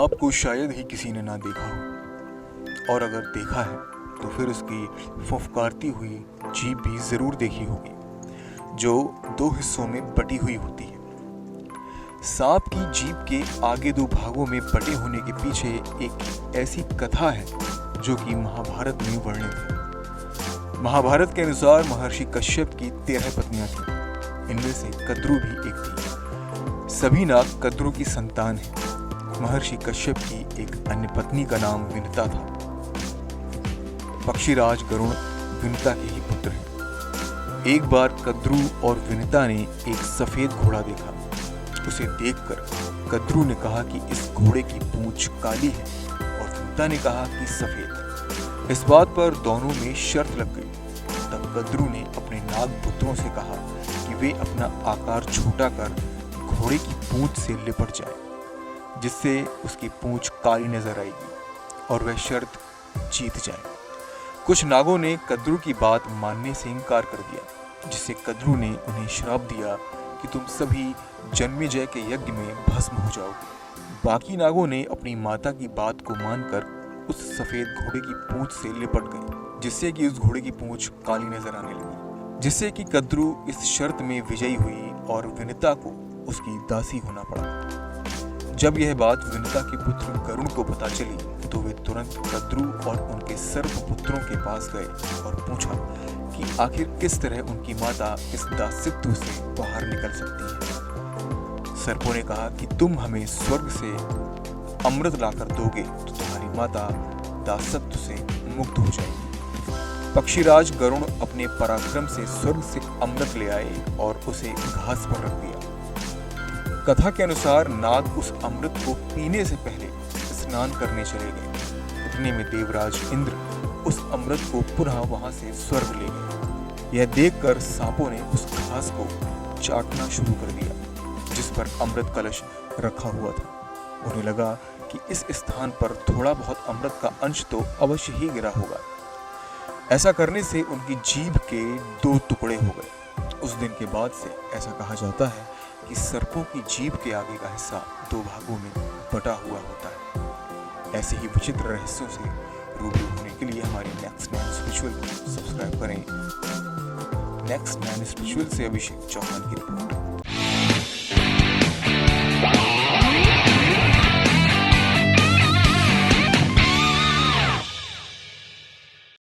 सांप को शायद ही किसी ने ना देखा हो, और अगर देखा है तो फिर उसकी फुफकारती हुई जीभ भी जरूर देखी होगी, जो दो हिस्सों में बटी हुई होती है। सांप की जीभ के आगे दो भागों में बटे होने के पीछे एक ऐसी कथा है जो कि महाभारत में वर्णित है। महाभारत के अनुसार महर्षि कश्यप की 13 पत्नियां थीं। इनमें से कद्रु भी एक थी। सभी नाग कद्रु की संतान हैं। महर्षि कश्यप की एक अन्य पत्नी का नाम विनता था। पक्षीराज गरुण विनता के ही पुत्र हैं। एक बार कद्रु और विनता ने एक सफेद घोड़ा देखा। उसे देखकर कद्रु ने कहा कि इस घोड़े की पूंछ काली है और विनता ने कहा कि सफेद। इस बात पर दोनों में शर्त लग गई। तब कद्रु ने अपने नाग पुत्रों से कहा कि वे अपना आकार छोटा कर घोड़े की पूंछ से लिपट जाए, जिससे उसकी पूंछ काली नजर आएगी और वह शर्त जीत जाए। कुछ नागों ने कद्रु की बात मानने से इनकार कर दिया, जिससे कद्रु ने उन्हें श्राप दिया कि तुम सभी जन्मेजय के यज्ञ में भस्म हो जाओगे। बाकी नागों ने अपनी माता की बात को मानकर उस सफेद घोड़े की पूंछ से लिपट गए, जिससे कि उस घोड़े की पूंछ काली नजर आने लगी, जिससे कि कद्रु इस शर्त में विजयी हुई और विनता को उसकी दासी होना पड़ा। जब यह बात विनता के पुत्र गरुण को पता चली तो वे तुरंत कद्रु और उनके सर्प पुत्रों के पास गए और पूछा कि आखिर किस तरह उनकी माता इस दासित्व से बाहर निकल सकती है। सर्पों ने कहा कि तुम हमें स्वर्ग से अमृत लाकर दोगे तो तुम्हारी माता दासत्व से मुक्त हो जाएगी। पक्षीराज गरुण अपने पराक्रम से स्वर्ग से अमृत ले आए और उसे घास पर रख दिया। कथा के अनुसार नाग उस अमृत को पीने से पहले स्नान करने चले गए। इतने में देवराज इंद्र उस अमृत को पुनः वहां से स्वर्ग ले गए। यह देखकर सांपों ने उस घास को चाटना शुरू कर दिया जिस पर अमृत कलश रखा हुआ था। उन्हें लगा कि इस स्थान पर थोड़ा बहुत अमृत का अंश तो अवश्य ही गिरा होगा। ऐसा करने से उनकी जीभ के 2 टुकड़े हो गए। उस दिन के बाद से ऐसा कहा जाता है कि सर्पों की जीभ के आगे का हिस्सा 2 भागों में बटा हुआ होता है। ऐसे ही विचित्र रहस्यों से रूबरू होने के लिए हमारी नेक्स्ट 9 स्पिरिचुअल को सब्सक्राइब करें। नेक्स्ट 9 स्पिरिचुअल से अभिषेक चौहान की रिपोर्ट।